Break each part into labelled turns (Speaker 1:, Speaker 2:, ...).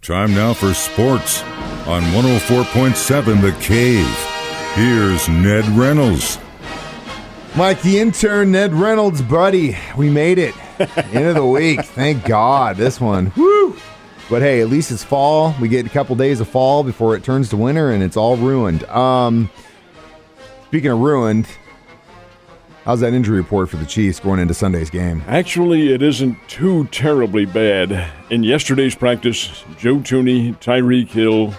Speaker 1: Time now for sports on 104.7 The Cave. Here's Ned Reynolds.
Speaker 2: Mike, the intern, Ned Reynolds, buddy. We made it. End of the week. Thank God. This one. Woo! But hey, at least it's fall. We get a couple days of fall before it turns to winter, and it's all ruined. Speaking of ruined, how's that injury report for the Chiefs going into Sunday's game?
Speaker 3: Actually, it isn't too terribly bad. In yesterday's practice, Joe Thuney, Tyreek Hill,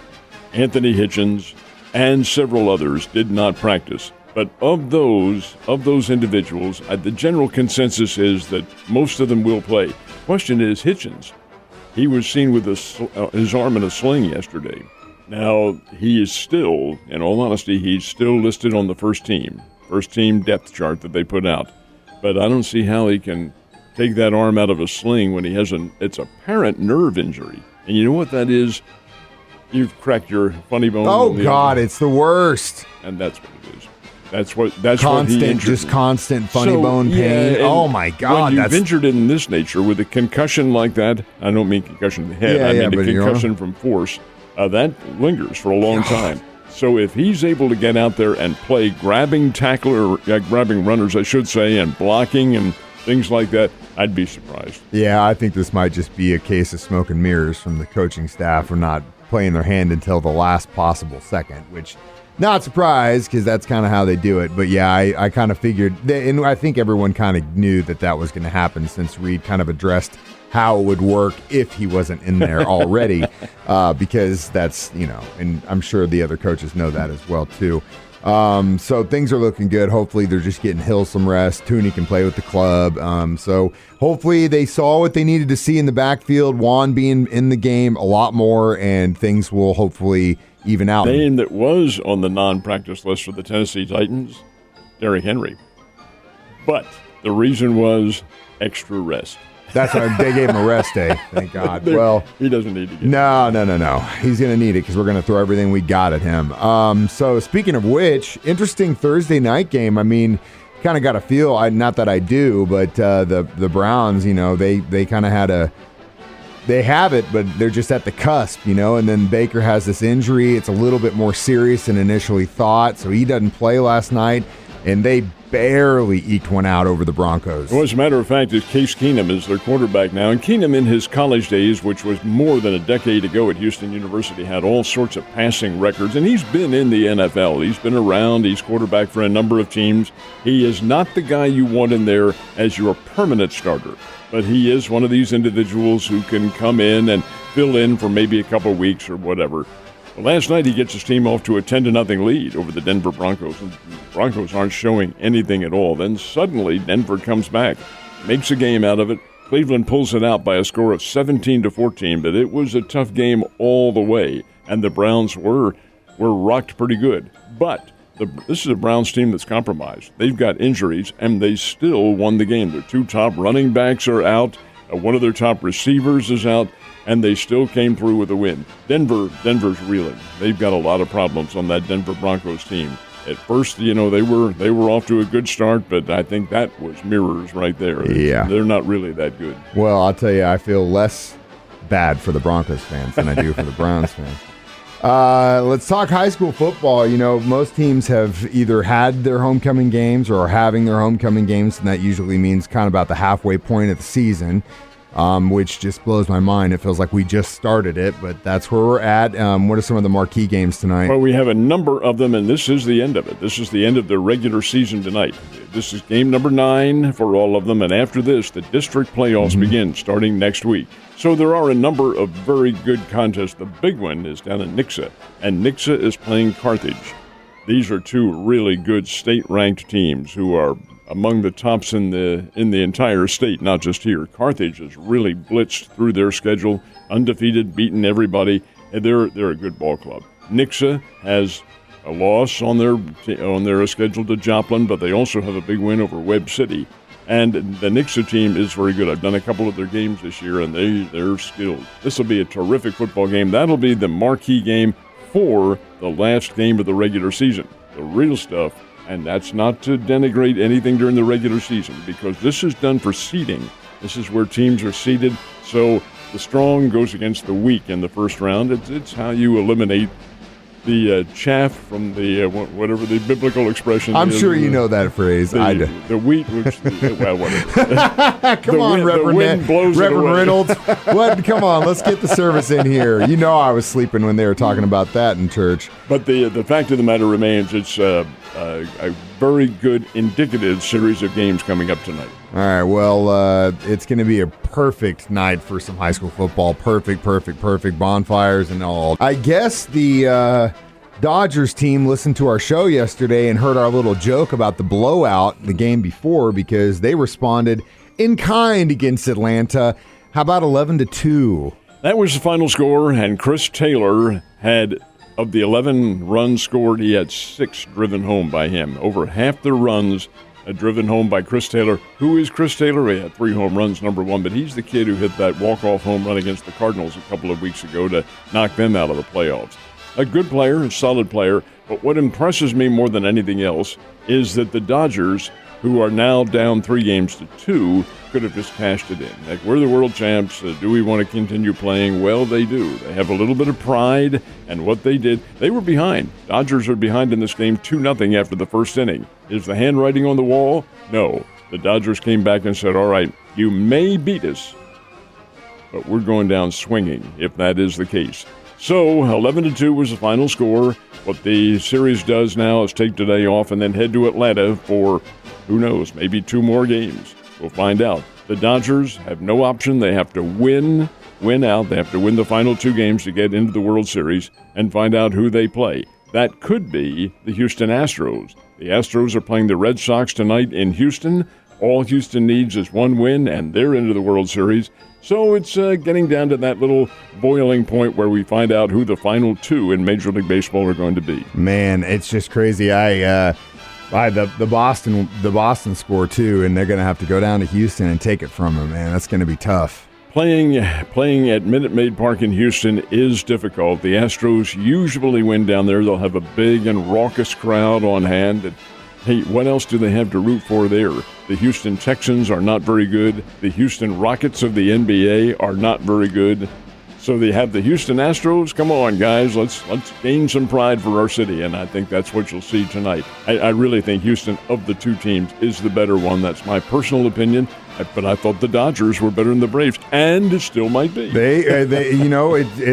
Speaker 3: Anthony Hitchens, and several others did not practice. But of those individuals, the general consensus is that most of them will play. Question is Hitchens. He was seen with his arm in a sling yesterday. Now, he is still, in all honesty, he's still listed on the first team depth chart that they put out. But I don't see how he can take that arm out of a sling when he has it's apparent nerve injury. And you know what that is? You've cracked your funny bone.
Speaker 2: Oh, God, it's the worst.
Speaker 3: And that's what it is. That's what he injured.
Speaker 2: Just constant funny bone pain. Oh, my God.
Speaker 3: When you've injured it in this nature with a concussion like that, I don't mean concussion to the head, I mean a concussion from force, that lingers for a long time. So if he's able to get out there and play grabbing runners, I should say, and blocking and things like that, I'd be surprised.
Speaker 2: Yeah, I think this might just be a case of smoke and mirrors from the coaching staff for not playing their hand until the last possible second, which, not surprised, because that's kind of how they do it. But yeah, I kind of figured, and I think everyone kind of knew that was going to happen since Reed kind of addressed how it would work if he wasn't in there already, because that's, and I'm sure the other coaches know that as well too. So things are looking good. Hopefully they're just getting Hill some rest. Thuney can play with the club. So hopefully they saw what they needed to see in the backfield, Juan being in the game a lot more, and things will hopefully even out.
Speaker 3: The name that was on the non-practice list for the Tennessee Titans, Derrick Henry. But the reason was extra rest.
Speaker 2: That's why they gave him a rest day. Thank God. Well,
Speaker 3: he doesn't need to get
Speaker 2: No. He's going to need it because we're going to throw everything we got at him. So speaking of which, interesting Thursday night game. I mean, kind of got a feel. Not that I do, but the Browns, they kind of they have it, but they're just at the cusp, and then Baker has this injury. It's a little bit more serious than initially thought, so he doesn't play last night, and they barely eked one out over the Broncos.
Speaker 3: Well, as a matter of fact, Case Keenum is their quarterback now. And Keenum in his college days, which was more than a decade ago at Houston University, had all sorts of passing records. And he's been in the NFL. He's been around. He's quarterback for a number of teams. He is not the guy you want in there as your permanent starter. But he is one of these individuals who can come in and fill in for maybe a couple weeks or whatever. Well, last night he gets his team off to a 10-0 lead over the Denver Broncos. And the Broncos aren't showing anything at all. Then suddenly Denver comes back, makes a game out of it. Cleveland pulls it out by a score of 17-14, but it was a tough game all the way. And the Browns were rocked pretty good. But this is a Browns team that's compromised. They've got injuries, and they still won the game. Their two top running backs are out. One of their top receivers is out. And they still came through with a win. Denver's reeling. They've got a lot of problems on that Denver Broncos team. At first, they were off to a good start, but I think that was mirrors right there.
Speaker 2: Yeah.
Speaker 3: They're not really that good.
Speaker 2: Well, I'll tell you, I feel less bad for the Broncos fans than I do for the Browns fans. Let's talk high school football. Most teams have either had their homecoming games or are having their homecoming games, and that usually means kind of about the halfway point of the season. Which just blows my mind. It feels like we just started it, but that's where we're at. What are some of the marquee games tonight?
Speaker 3: Well, we have a number of them, and this is the end of it. This is the end of the regular season tonight. This is game number 9 for all of them, and after this, the district playoffs begin starting next week. So there are a number of very good contests. The big one is down in Nixa, and Nixa is playing Carthage. These are two really good state-ranked teams who are among the tops in the entire state, not just here. Carthage has really blitzed through their schedule, undefeated, beaten everybody, and they're a good ball club. Nixa has a loss on their schedule to Joplin, but they also have a big win over Webb City. And the Nixa team is very good. I've done a couple of their games this year, and they're skilled. This will be a terrific football game. That'll be the marquee game for the last game of the regular season. The real stuff. And that's not to denigrate anything during the regular season, because this is done for seeding. This is where teams are seeded. So the strong goes against the weak in the first round. It's how you eliminate the chaff from the whatever the biblical expression
Speaker 2: I'm
Speaker 3: is.
Speaker 2: sure you know that phrase. I do.
Speaker 3: The wheat, which well, whatever.
Speaker 2: Come on, Reverend Reynolds. What? Come on, let's get the service in here. You know I was sleeping when they were talking about that in church.
Speaker 3: But the fact of the matter remains, it's a very good indicative series of games coming up tonight.
Speaker 2: All right, well, it's going to be a perfect night for some high school football. Perfect bonfires and all. I guess the Dodgers team listened to our show yesterday and heard our little joke about the blowout the game before because they responded in kind against Atlanta. How about 11-2?
Speaker 3: That was the final score, and Chris Taylor had, of the 11 runs scored, he had 6 driven home by him. Over half the runs driven home by Chris Taylor. Who is Chris Taylor? He had 3 home runs, number 1, but he's the kid who hit that walk-off home run against the Cardinals a couple of weeks ago to knock them out of the playoffs. A good player, a solid player, but what impresses me more than anything else is that the Dodgers, who are now down 3-2, could have just cashed it in. Like, we're the world champs. Do we want to continue playing? Well, they do. They have a little bit of pride, and what they did, they were behind. Dodgers are behind in this game 2-0 after the first inning. Is the handwriting on the wall? No. The Dodgers came back and said, all right, you may beat us, but we're going down swinging if that is the case. So 11-2 was the final score. What the series does now is take today off and then head to Atlanta for, who knows, maybe 2 more games. We'll find out. The Dodgers have no option. They have to win out. They have to win the final 2 games to get into the World Series and find out who they play. That could be the Houston Astros. The Astros are playing the Red Sox tonight in Houston. All Houston needs is 1 win, and they're into the World Series. So it's getting down to that little boiling point where we find out who the final 2 in Major League Baseball are going to be.
Speaker 2: Man, it's just crazy. The Boston score too, and they're going to have to go down to Houston and take it from them. Man, that's going to be tough.
Speaker 3: Playing at Minute Maid Park in Houston is difficult. The Astros usually win down there. They'll have a big and raucous crowd on hand. And, hey, what else do they have to root for there? The Houston Texans are not very good. The Houston Rockets of the NBA are not very good. So they have the Houston Astros. Come on, guys, let's gain some pride for our city, and I think that's what you'll see tonight. I really think Houston, of the 2 teams, is the better one. That's my personal opinion. But I thought the Dodgers were better than the Braves, and it still might be.
Speaker 2: They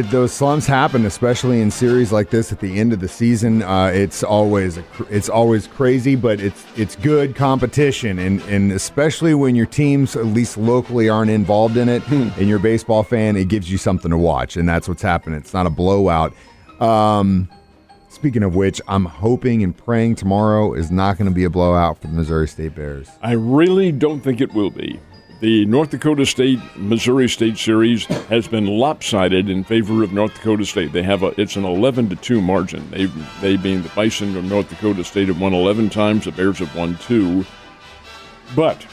Speaker 2: those slumps happen, especially in series like this at the end of the season. It's always crazy, but it's good competition, and especially when your teams, at least locally, aren't involved in it, and you're a baseball fan, it gives you something to watch, and that's what's happening. It's not a blowout. Speaking of which, I'm hoping and praying tomorrow is not going to be a blowout for the Missouri State Bears.
Speaker 3: I really don't think it will be. The North Dakota State-Missouri State series has been lopsided in favor of North Dakota State. It's an 11-2 margin. They being the Bison of North Dakota State have won 11 times. The Bears have won 2. But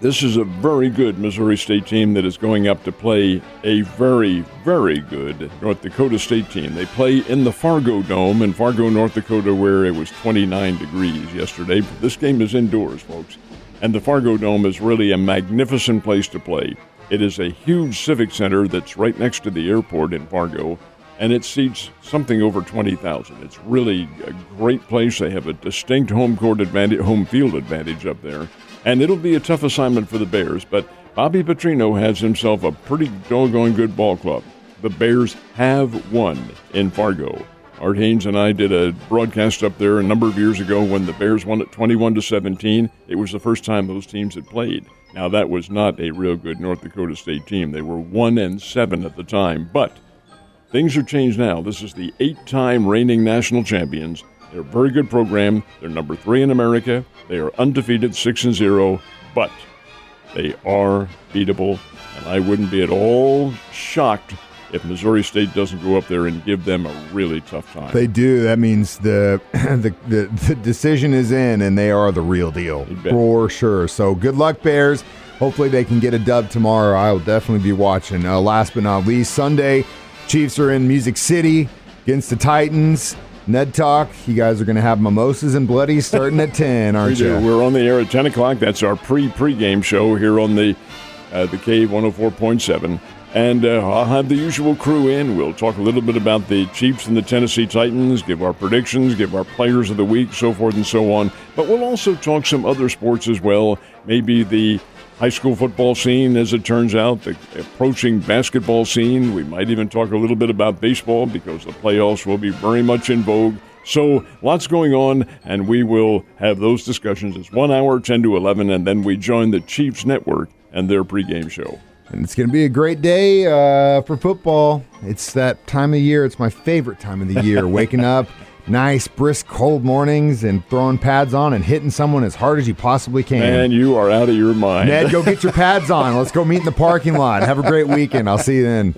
Speaker 3: this is a very good Missouri State team that is going up to play a very, very good North Dakota State team. They play in the Fargo Dome in Fargo, North Dakota, where it was 29 degrees yesterday. But this game is indoors, folks. And the Fargo Dome is really a magnificent place to play. It is a huge civic center that's right next to the airport in Fargo, and it seats something over 20,000. It's really a great place. They have a distinct home field advantage up there. And it'll be a tough assignment for the Bears, but Bobby Petrino has himself a pretty doggone good ball club. The Bears have won in Fargo. Art Haynes and I did a broadcast up there a number of years ago when the Bears won at 21-17. It was the first time those teams had played. Now, that was not a real good North Dakota State team. They were 1-7 at the time, but things have changed now. This is the 8-time reigning national champions. They're a very good program. They're number 3 in America. They are undefeated, 6-0, but they are beatable, and I wouldn't be at all shocked if Missouri State doesn't go up there and give them a really tough time.
Speaker 2: They do. That means the decision is in, and they are the real deal for sure. So good luck, Bears. Hopefully they can get a dub tomorrow. I will definitely be watching. Last but not least, Sunday, Chiefs are in Music City against the Titans. Ned Talk, you guys are going to have mimosas and bloodies starting at 10, aren't you?
Speaker 3: We're on the air at 10 o'clock. That's our pre-game show here on the Cave 104.7. And I'll have the usual crew in. We'll talk a little bit about the Chiefs and the Tennessee Titans, give our predictions, give our players of the week, so forth and so on. But we'll also talk some other sports as well, maybe the high school football scene, as it turns out, the approaching basketball scene. We might even talk a little bit about baseball because the playoffs will be very much in vogue. So lots going on, and we will have those discussions. It's 1 hour, 10 to 11, and then we join the Chiefs Network and their pregame show.
Speaker 2: And it's going to be a great day for football. It's that time of year. It's my favorite time of the year. Waking up, nice, brisk, cold mornings, and throwing pads on and hitting someone as hard as you possibly can.
Speaker 3: Man, you are out of your mind.
Speaker 2: Ned, go get your pads on. Let's go meet in the parking lot. Have a great weekend. I'll see you then.